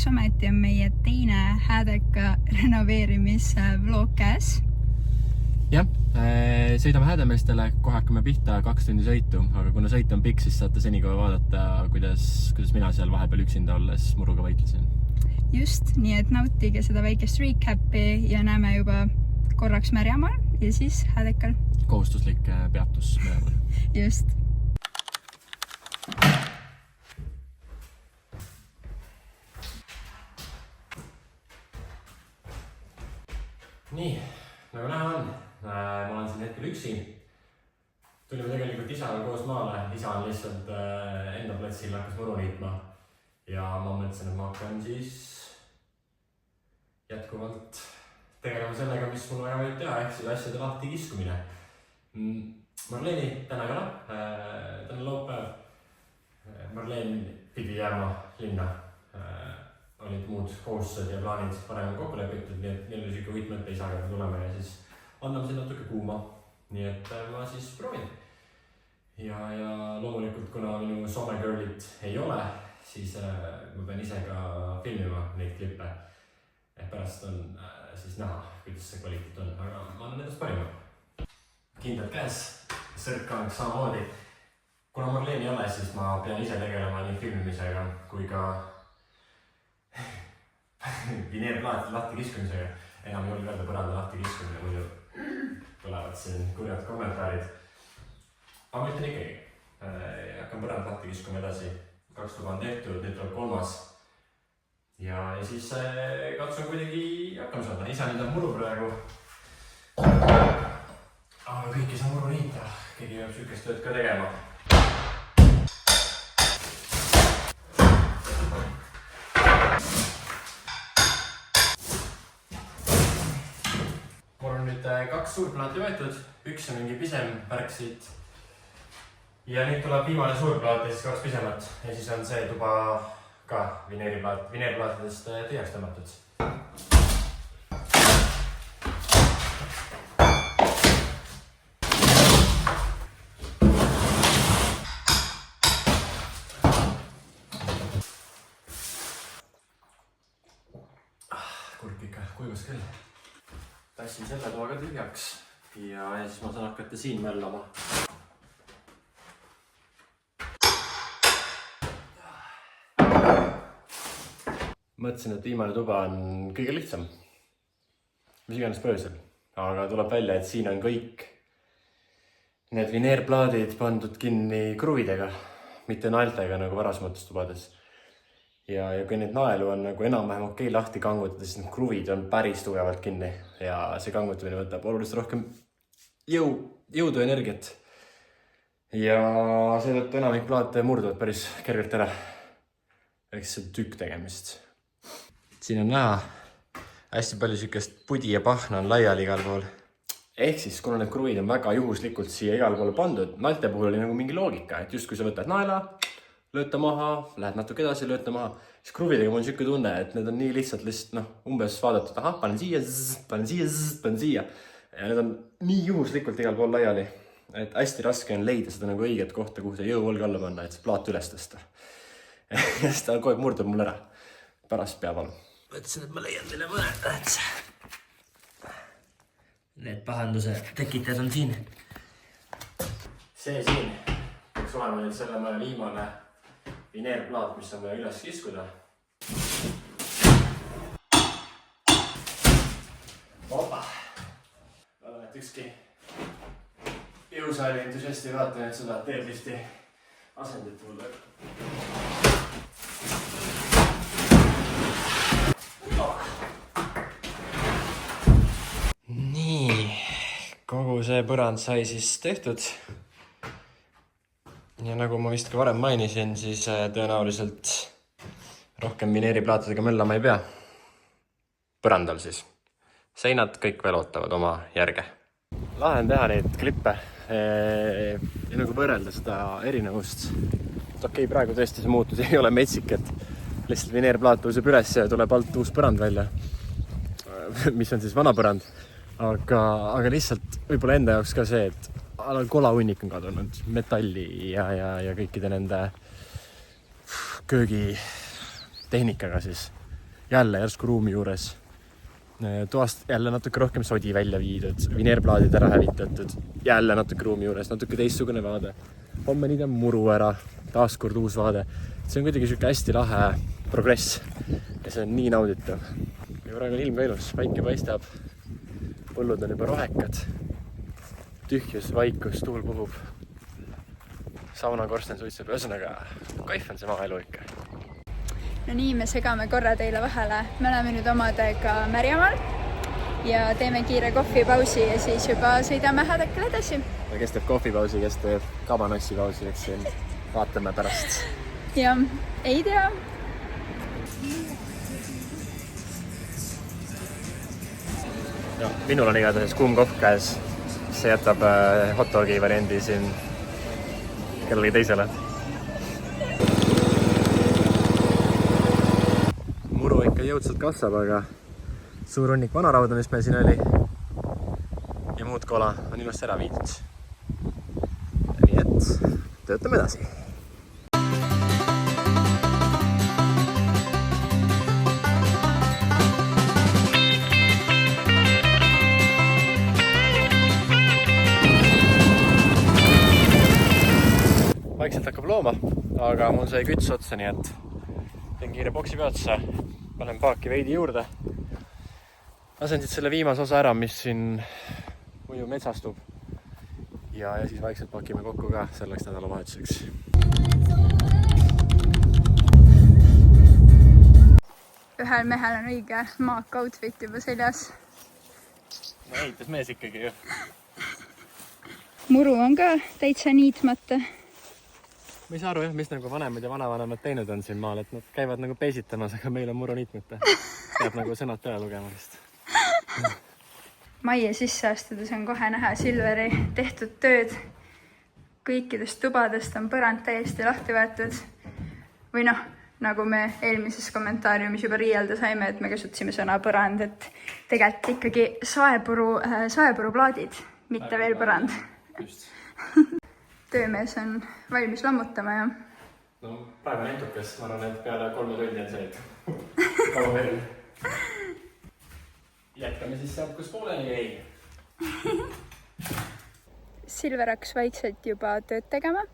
ometi on meie teine Häädeka renoveerimisvlog käes. Jah, sõidame Häädemeestele, kohe hakkame pihta 2 tundi sõitu, aga kuna sõit on pikk, siis saate senikaua vaadata, kuidas mina seal vahepeal üksinda olles muruga võitlesin. Just, nii et nautige seda väikest recapi ja näeme juba korraks Märjamaal ja siis Häädekal. Kohustuslik peatus Märjamaal. Just. Nii, nagu näha on, ma olen siin hetkel üksi. Tulime tegelikult isaga koos maale, isa on lihtsalt enda platsil hakkas muru niitma. Ja ma mõtlesin, et ma hakkan siis jätkuvalt tegelema sellega, mis mul väga võib teha, ehk siis asjade lahti kiskumine. Marleeni täna ei ole, täna laupäev. Marleen pidi jääma linna. Olid muud kohustused ja plaanid varem kokku lepitud, nii et neil oli siuke võitmete isaga tuleme ja siis anname siin natuke kuuma. Nii et ma siis proovin. Ja loomulikult, kuna minu somegirlit ei ole, siis ma pean ise ka filmima neid klippe. Pärast on siis näha, kuidas see kvaliteet on, aga ma annan endast parima. Kindlad käes, sõrkang samamoodi. Kuna Marleen ei ole, siis ma pean ise tegelema nii filmimisega kui ka vineerplaatide lahti kiskumisega. Enam ei julge öelda põranda lahti kiskumine, muidu tulevad siin kurjad kommentaarid. Aga ma ütlen ikkagi, hakkan põranda lahti kiskuma edasi. 2 tuba on tehtud, nüüd tuleb 3. Ja siis katsun kuidagi hakkama saada. Isa niidab muru praegu. Aga kõik ei saa muru niita. Keegi peab sükest tööd ka tegema. Mul on nüüd 2 suurplaati võetud. Üks on mingi pisem värk siit. Ja nüüd tuleb viimane suurplaat ja siis 2 pisemat. Ja siis on see tuba ka vineerplaatidest tühjaks tõmmatud. Kurk ikka kuivas küll. Tassin selle toa ka tühjaks ja siis ma saan hakata siin möllama. Mõtlesin, et viimane tuba on kõige lihtsam. Mis iganes põhjusel. Aga tuleb välja, et siin on kõik need vineerplaadid pandud kinni kruvidega, mitte naeltega nagu varasemates tubades. Ja kui neid naelu on nagu enam-vähem okei lahti kangutada, siis need kruvid on päris tugevalt kinni. Ja see kangutamine võtab oluliselt rohkem jõudu ja energiat. Ja seetõttu enamik plaate murduvad päris kergelt ära. Eks see tükk tegemist. Siin on näha, hästi palju sükest pudi ja pahna on laiali igal pool. Ehk siis, kuna need kruvid on väga juhuslikult siia igal poole pandud, naelte puhul oli nagu mingi loogika, et just kui sa võtad naela, lööta maha, lähed natuke edasi, lööta maha, siis kruvidega mul on siuke tunne, et need on nii lihtsalt umbes vaadatud, panen siia. Ja need on nii juhuslikult igal pool laiali, et hästi raske on leida seda nagu õiget kohta, kuhu see jõuvolg alla panna, et see plaat üles tõsta. Ja seda kogu aeg murdub mul ära. Pärast peab olema. Mõtlesin, et ma leian teile mõned. Need pahanduse tekitajad on siin. See siin peaks olema nüüd selle mõne viimane vineerplaat, mis on vaja üles kiskuda. Opa! Loodan, et ükski jõusaali entusiasti vaata nüüd seda deadlifti asendit mulle. Nii, kogu see põrand sai siis tehtud. Ja nagu ma vist ka varem mainisin, siis tõenäoliselt rohkem vineeriplaatidega möllama ei pea. Põrandal siis. Seinad kõik veel ootavad oma järge. Lahe on teha neid klippe ja nagu võrrelda seda erinevust. Okei, praegu tõesti see muutus ei ole metsik, et lihtsalt vineerplaat tõuseb üles ja tuleb alt uus põrand välja, mis on siis vana põrand. Aga lihtsalt võib-olla enda jaoks ka see, et kolahunnik on kadunud, metalli ja kõikide nende köögitehnikaga siis. jälle järsku ruumi juures. Toast jälle natuke rohkem sodi välja viidud, vineerplaadid ära hävitatud, jälle natuke ruumi juures, natuke teistsugune vaade. Homme niidame muru ära, taaskord uus vaade. See on kuidagi siuke hästi lahe progress ja see on nii nauditav. Ja praegu on ilm ka ilus, päike paistab, põllud on juba rohekad, tühjus, vaikus, tuul puhub, saunakorsten suitseb, ühesõnaga kaif on see maaelu ikka. No nii, me segame korra teile vahele. Me oleme nüüd omadega Märjamaal ja teeme kiire kohvipausi ja siis juba sõidame Hädakile edasi. Kes teeb kohvipausi, kes teeb kabanossi pausi, eks siin vaatame pärast. Ja, ei tea. Ja, minul on igatahes kuum kohv käes. See jätab hotdogi variandi siin kellegi teisele. Muru ikka jõudsalt kasvab, aga suur hunnik vanarauda, mis meil siin oli ja muud kola on ilusti ära viidud. Nii et töötame edasi. Vaikselt hakkab looma, aga mul sai küts otsa, nii et teen kiire boksi peatuse, panen paaki veidi juurde. Lasen siit selle viimase osa ära, mis siin muidu metsastub. Ja siis vaikselt pakime kokku ka selleks nädalavahetuseks. Ühel mehel on õige maak outfit juba seljas. No ehitas mees ikkagi ju. Muru on ka täitsa niitmata. Ma ei saa aru, mis nagu vanemad ja vanavanemad teinud on siin maal, et nad käivad nagu peisitamas, aga meil on muru niitmata. Peab nagu sõnad tõe lugema vist. Majja sisse astudes on kohe näha Silveri tehtud tööd. Kõikidest tubadest on põrand täiesti lahti võetud. Või noh, nagu me eelmises kommentaariumis juba riielda saime, et me kasutasime sõna põrand, et tegelikult ikkagi saepuruplaadid, mitte veel põrand. Just. Töömees on valmis lammutama ja... No praegu on entukas, ma arvan, et peale 3 tundi on see. Kaua veel. Jätkame siis sealt, kus pooleni jäi. Silver hakkas vaikselt juba tööd tegema,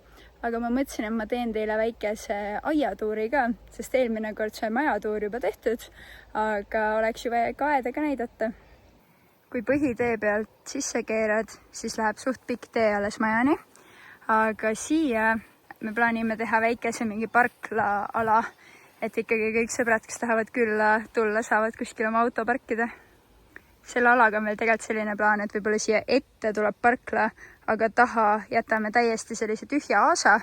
aga ma mõtlesin, et ma teen teile väikese aiatuuri ka, sest eelmine kord sai majatuur juba tehtud, aga oleks ju vaja ka aeda ka näidata. Kui põhitee pealt sisse keerad, siis läheb suht pikk tee alles majani. Aga siia me plaanime teha väikese mingi parklaala, et ikkagi kõik sõbrad, kes tahavad külla tulla, saavad kuskil oma auto parkida. Selle alaga on meil tegelikult selline plaan, et võib-olla siia ette tuleb parkla, aga taha jätame täiesti sellise tühja aasa,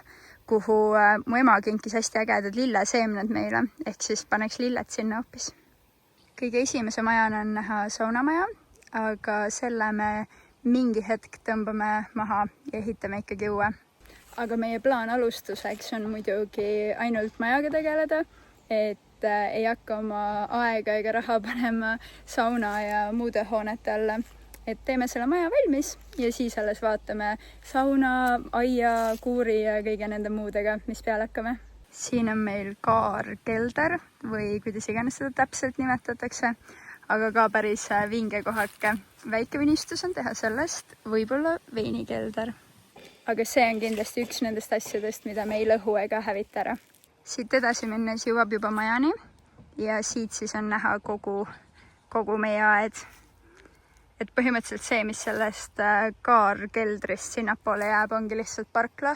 kuhu mu ema kinkis hästi ägedad lilleseemned meile, ehk siis paneks lillet sinna hoopis. Kõige esimese majana on näha saunamaja, aga selle me mingi hetk tõmbame maha ja ehitame ikkagi uue. Aga meie plaan alustuseks on muidugi ainult majaga tegeleda, et ei hakka oma aega ega raha panema sauna ja muude hoonete alla. Et teeme selle maja valmis ja siis alles vaatame sauna, aia, kuuri ja kõige nende muudega, mis peale hakkame. Siin on meil kaarkelder või kuidas iganes seda täpselt nimetatakse. Aga ka päris vinge kohake. Väike unistus on teha sellest võib-olla veinikelder. Aga see on kindlasti üks nendest asjadest, mida me ei lõhu ega hävita ära. Siit edasi minnes jõuab juba majani ja siit siis on näha kogu meie aed. Et põhimõtteliselt see, mis sellest kaarkeldrist sinnapoole jääb, ongi lihtsalt parkla.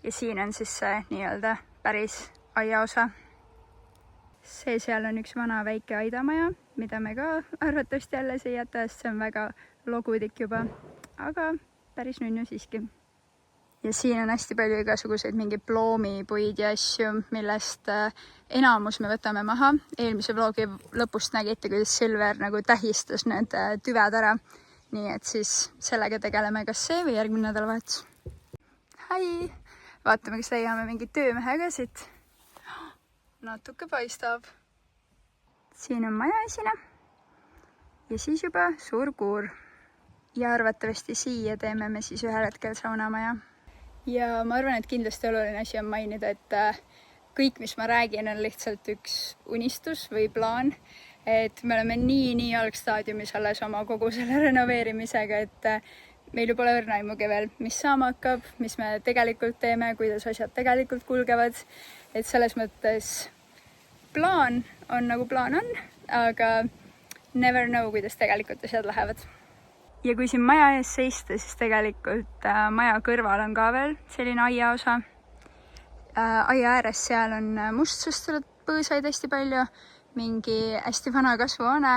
Ja siin on siis see nii-öelda päris aiaosa. See seal on üks vana väike aidamaja, mida me ka arvatavasti alles ei jäta, sest see on väga logudik juba, aga päris nunnu siiski. Ja siin on hästi palju igasuguseid mingi ploomipuid ja asju, millest enamus me võtame maha. Eelmise vlogi lõpust nägite, kuidas Silver nagu tähistas need tüved ära. Nii et siis sellega tegeleme kas see või järgmine nädalavahetus. Hai! Vaatame, kas leiame mingi töömehe ka siit. Natuke paistab. Siin on maja esine ja siis juba suur kuur. Ja arvatavasti siia teeme me siis ühel hetkel saunamaja. Ja ma arvan, et kindlasti oluline asi on mainida, et kõik, mis ma räägin, on lihtsalt üks unistus või plaan. Et me oleme nii algstaadiumis alles oma kogu selle renoveerimisega, et meil ju pole õrna aimugi veel, mis saama hakkab, mis me tegelikult teeme, kuidas asjad tegelikult kulgevad. Et selles mõttes plaan on nagu plaan on, aga never know, kuidas tegelikult asjad lähevad. Ja kui siin maja ees seista, siis tegelikult maja kõrval on ka veel selline aiaosa. Aia ääres seal on mustsustunud põõsaid hästi palju, mingi hästi vana kasvuhoone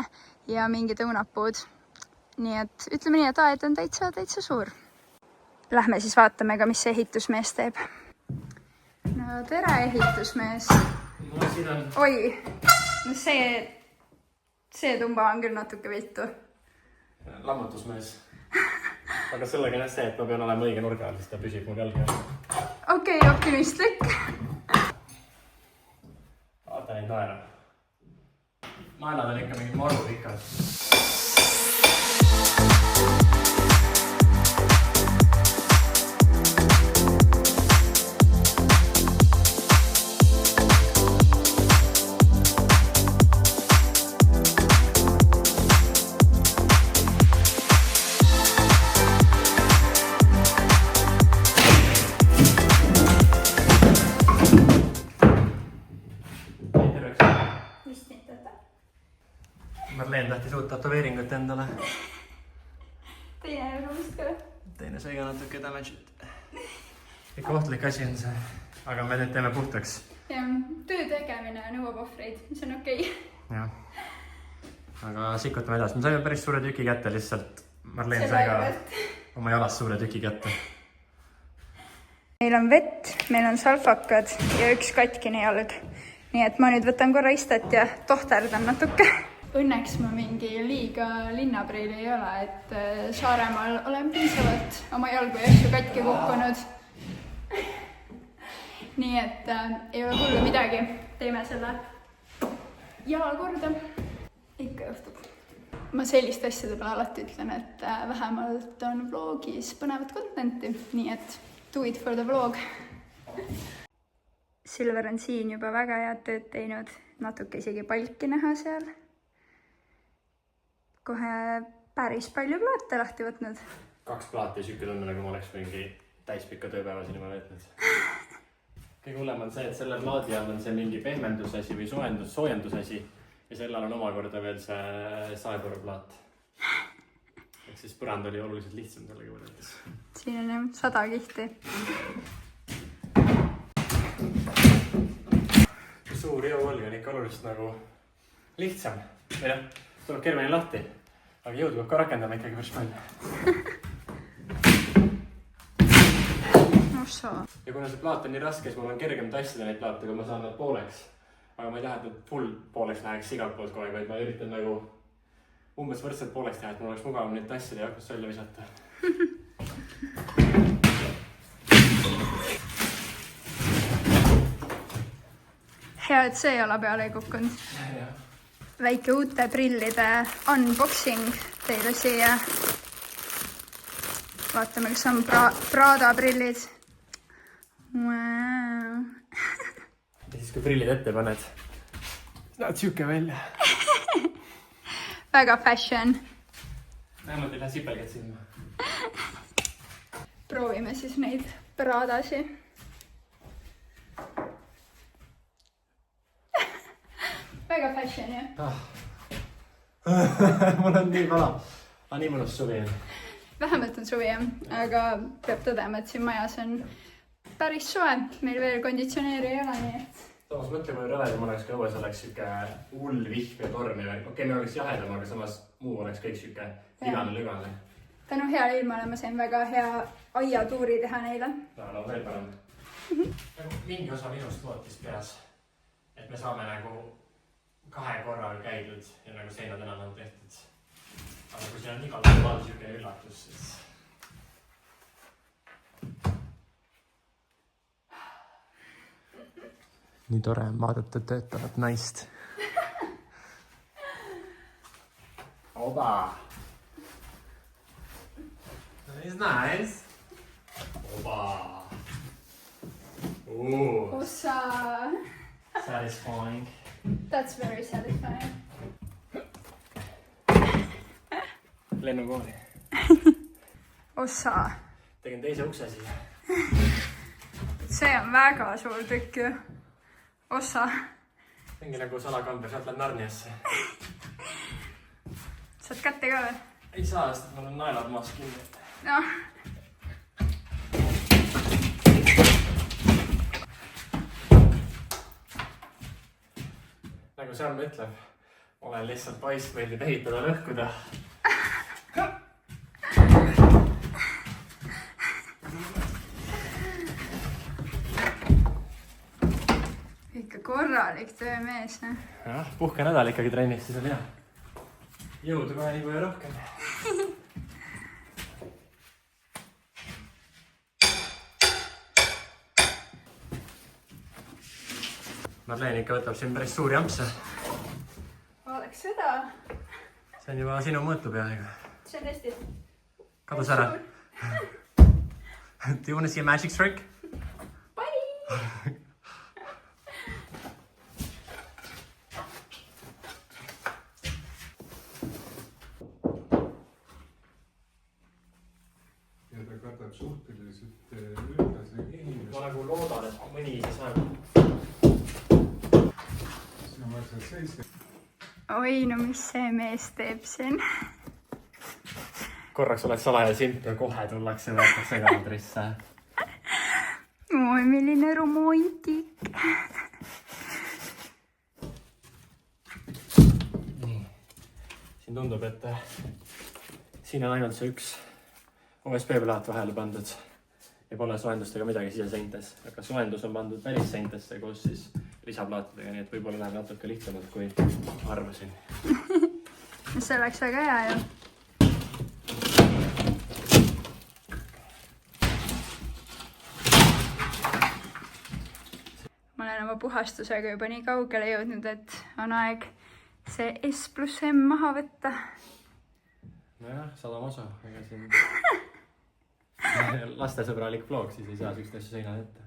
ja mingid õunapuud. Nii et ütleme nii, et aed on täitsa suur. Lähme siis vaatame ka, mis see ehitusmees teeb. No tere, ehitusmees. No siin on... Oi, no see tumba on küll natuke viltu. Lammutusmees. Aga sellega on see, et ma pean olema õige nurga all, siis ta püsib mul jalgi. Okei, optimistlik. Vaata neid naera. Naelad on ikka mingid maru pikad. Marleen tahtis uut tatoveeringut endale. Teine nagu vist ka. Teine sai ka natuke damage'it. Ikka ohtlik asi on see, aga me nüüd teeme puhtaks. Ja, töö tegemine nõuab ohvreid, mis on okei. Jah. Aga sikutame edasi. Me saime päris suure tüki kätte lihtsalt. Marleen sai ka oma jalast suure tüki kätte. Meil on vett, meil on salfakad ja üks katkine jalg. Nii et ma nüüd võtan korra istet ja tohterdan natuke. Õnneks ma mingi liiga linnapreili ei ole, et Saaremaal olen piisavalt oma jalgu ja asju katki kukkunud. Nii et ei ole hullu midagi. Teeme selle jala korda. Ikka juhtub. Ma sellist asjade peale alati ütlen, et vähemalt on vlogis põnevat contenti. Nii et do it for the vlog. Silver on siin juba väga head tööd teinud. Natuke isegi palki näha seal. Kohe päris palju plaate lahti võtnud. 2 plaati sükki tunne, nagu ma oleks mingi täispikka tööpäeva siin juba veetnud. Kõige hullem on see, et selle plaadi all on see mingi pehmendusasi või soojendusasi ja sellel on omakorda veel see saepõruplaat. Ehk siis põrand oli oluliselt lihtsam sellega võrreldes. Siin on 100 kihti. Suur jõuolg on ikka oluliselt nagu lihtsam. Või noh, tuleb kerveni lahti. Aga jõud peab ka rakendama ikkagi päris palju. Ja kuna see plaat on nii raske, siis mul on kergem tassida neid plaate, kui ma saan nad pooleks. Aga ma ei taha, et nad full pooleks läheks igalt poolt kogu aeg, vaid ma üritan nagu umbes võrdselt pooleks teha, et mul oleks mugavam neid tassida ja hakkas välja visata. Hea, et see jala peale ei kukkunud. Väike uute prillide unboxing teile siia. Vaatame, kas on Prada prillid. Wow. Ja siis kui prillid ette paned, näed siuke välja. Väga fashion. Vähemalt ei lähe sipelgad silma. Proovime siis neid Pradasi. Väga fashion, jah? Mul on nii vala. Nii mõnus suvi. Vähemalt on suvi, jah. Aga peab tõdema, et siin majas on päris soe. Meil veel konditsioneeri ei ole, nii et... Toomas, mõtle, kui rõvedam oleks ka õues, oleks siuke hull vihm ja torm. Okei, meil oleks jahedam, aga samas muu oleks kõik siuke igane-lügane. Tänu heale ilmale ma sain väga hea aiatuuri teha neile. No, veel parem. Mingi osa minust lootis peas, et me saame nagu 2 korral käidud ja nagu seinad enam on tehtud. Aga kui siin on igal pool siuke üllatus, siis... Nii tore on vaadata töötavat naist. Oba! That is nice. Oba! Ossa. Satisfying. That's very satisfying. Lennukooli. Ossa. Tegin teise ukse siia. See on väga suur tükk ju. Ossa. Mingi nagu salakamber, sealt läheb Narniasse. Saad kätte ka veel? Ei saa, sest mul on naelad maas kinni. Noh. Nagu Sam ütleb, olen lihtsalt poiss, meeldib ehitada lõhkuda. Ikka korralik töömees, noh. Jah, puhkenädal ikkagi trennis, siis on hea. Jõudu kohe nii palju rohkem. Marleen ikka võtab siin päris suuri ampse. Vaadaks seda. See on juba sinu mõõtu peaaegu. See on hästi. Kadus ära. Do you want to see a magic trick? Bye! Ja ta katab suhteliselt ühtlase inimest. Ma nagu loodan, et mõni saab. Siin on vaikselt seista. Oi, no mis see mees teeb siin? Korraks oled salaja simp ja kohe tullakse võetakse kaldrisse. Oi, milline romantik. Nii. Siin tundub, et siin on ainult see üks OSB-plaat vahele pandud ja pole soojendustega midagi siseseintes. Aga soojendus on pandud päris seintesse koos siis lisaplaatidega, nii et võib-olla läheb natuke lihtsamalt kui arvasin. See oleks väga hea ju. Ma olen oma puhastusega juba nii kaugele jõudnud, et on aeg see S+M maha võtta. Nojah, 100 osa, ega siin lastesõbralik vlog, siis ei saa sükst asju seina ette.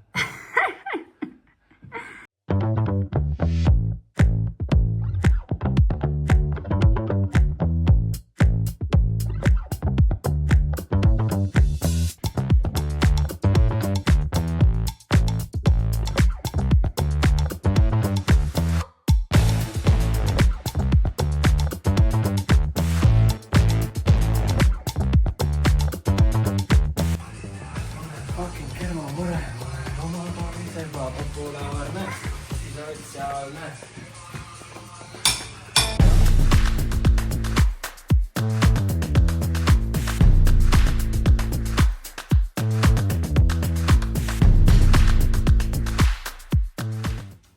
Populaarne, sotsiaalne.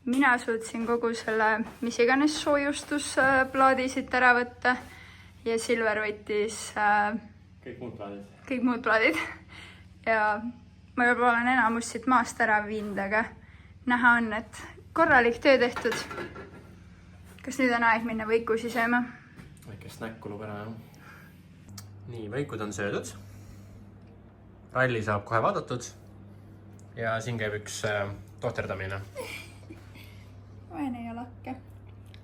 Mina suutsin kogu selle, mis iganes soojustusplaadi siit ära võtta ja Silver võttis kõik muud plaadid. Ja ma juba olen enamus siit maast ära viinud, aga näha on, et korralik töö tehtud. Kas nüüd on aeg minna võikusi sööma? Väikest näkku lub ära, jah. Nii, võikud on söödud. Ralli saab kohe vaadatud. Ja siin käib üks tohterdamine. Vaene ja lakke.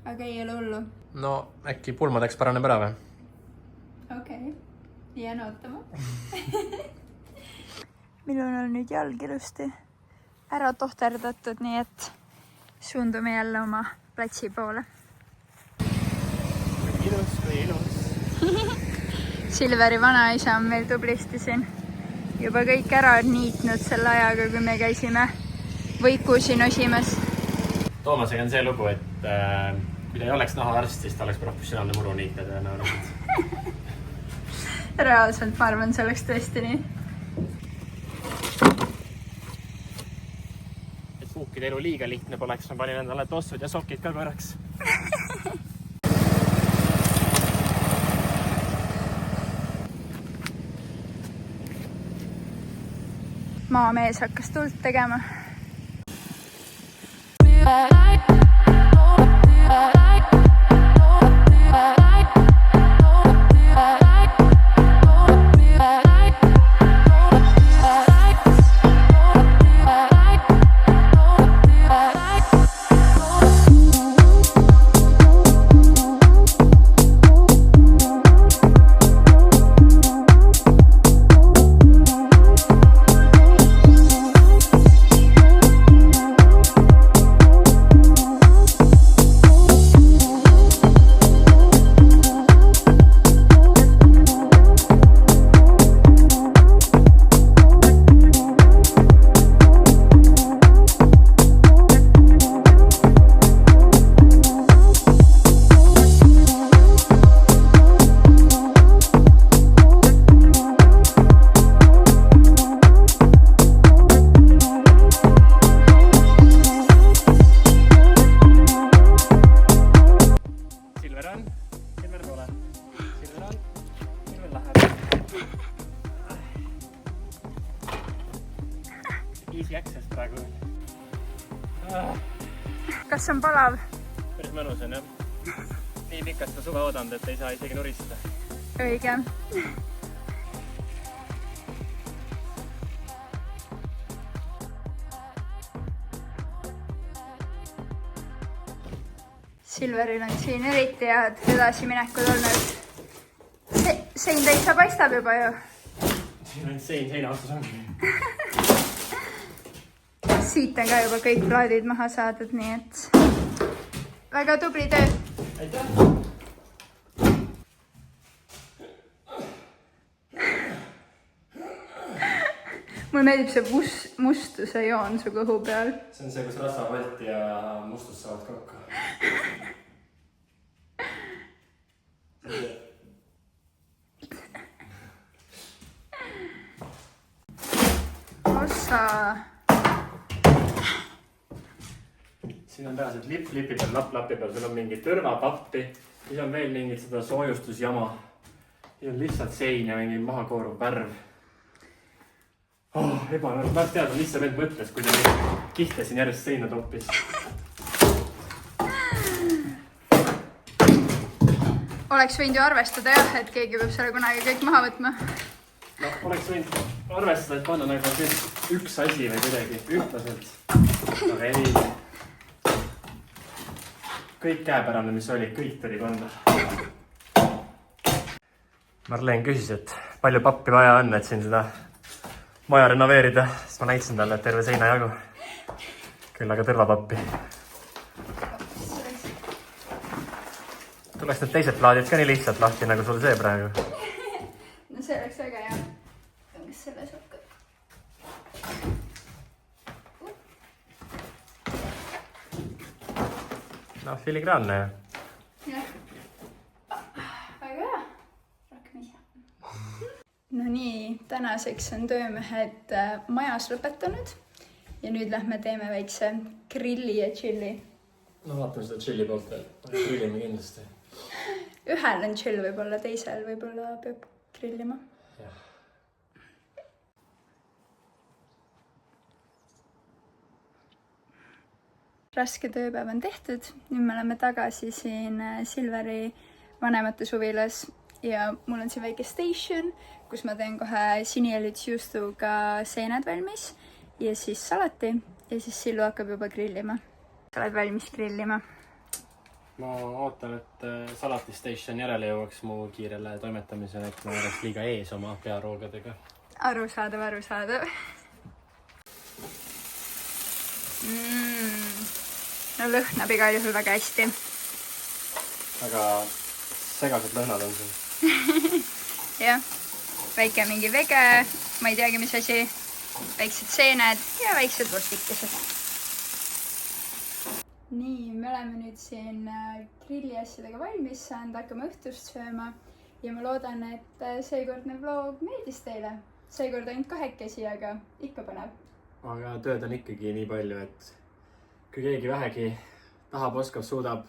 Aga ei ole hullu. No, äkki pulmadeks paraneb ära või? Okei. Jään ootama. Minul on nüüd jalg ilusti ära tohterdatud, nii et suundume jälle oma platsi poole. Ilus kui ilus. Silveri vanaisa on meil tublisti siin juba kõik ära niitnud selle ajaga, kui me käisime võikusi nosimas. Toomasega on see lugu, et kui ta ei oleks nahaarst, siis ta oleks professionaalne muruniitja tõenäoliselt. Reaalselt ma arvan, see oleks tõesti nii. Puukide elu liiga lihtne poleks, ma panin endale tossud ja sokid ka korraks. Maamees hakkas tuld tegema. easy access praegu. Kas on palav? Päris mõnus on jah. Nii pikalt ta suve oodanud, et ei saa isegi nuristada. Õige. Silveril on siin eriti head edasiminekud olnud. Sein täitsa paistab juba ju. Siin on seina osas ongi. Siit on ka juba kõik plaadid maha saadud, nii et väga tubli töö. Aitäh! Mulle meeldib see mustuse joon su kõhu peal. See on see, kus rasvapalt ja mustus saavad kokku. Ossa. Siin on peaasjad lipi peal, lapi peal, sul on mingi tõrvapappi, siis on veel mingid seda soojustusjama. Siis on lihtsalt sein ja mingi mahakooruv värv. Ebanõrv, ma teada, mis see vend mõtles, kui ta kihte siin järjest seina toppis. Oleks võinud ju arvestada jah, et keegi peab selle kunagi kõik maha võtma. No, oleks võinud arvestada, et panna nagu üks asi või kuidagi ühtlaselt. Aga ei. Kõik käepärane, mis oli, kõik tuli panna. Marleen küsis, et palju pappi vaja on, et siin seda maja renoveerida, siis ma näitasin talle, et terve seina jagu. Küll aga tõrvapappi. Tuleks need teised plaadid ka nii lihtsalt lahti, nagu sul see praegu. No see oleks väga hea. Kas selle saab ka? No, filigraanne ju. Jah. Väga hea. Rakkame ise. No nii, tänaseks on töömehed majas lõpetanud. Ja nüüd lähme teeme väikse grilli ja chilli. No vaatame seda chilli poolt veel. Grillime kindlasti. Ühel on chill võib-olla, teisel võib-olla peab grillima. Jah. Raske tööpäev on tehtud. Nüüd me oleme tagasi siin Silveri vanemate suvilas ja mul on siin väike station, kus ma teen kohe siniõlits juustuga seened valmis ja siis salati ja siis Sillu hakkab juba grillima. Sa oled valmis grillima? Ma ootan, et salati station järele jõuaks mu kiirele toimetamisele, et ma oleks liiga ees oma pearoogadega. Arusaadav. No lõhnab igal juhul väga hästi. Väga segased lõhnad on siin. Jah, väike mingi vege, ma ei teagi, mis asi, väiksed seened ja väiksed vorstikesed. Nii, me oleme nüüd siin grilli asjadega valmis saanud, hakkame õhtust sööma ja ma loodan, et seekordne vlog meeldis teile. Seekord ainult kahekesi, aga ikka põnev. Aga tööd on ikkagi nii palju, et kui keegi vähegi tahab, oskab, suudab,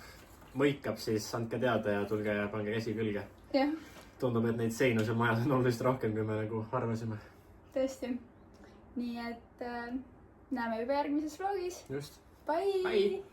mõikab, siis andke teada ja tulge ja pange käsi külge. Jah. Tundub, et neid seinu seal majas on oluliselt rohkem, kui me nagu arvasime. Tõesti. Nii et näeme juba järgmises vlogis. Just. Bye!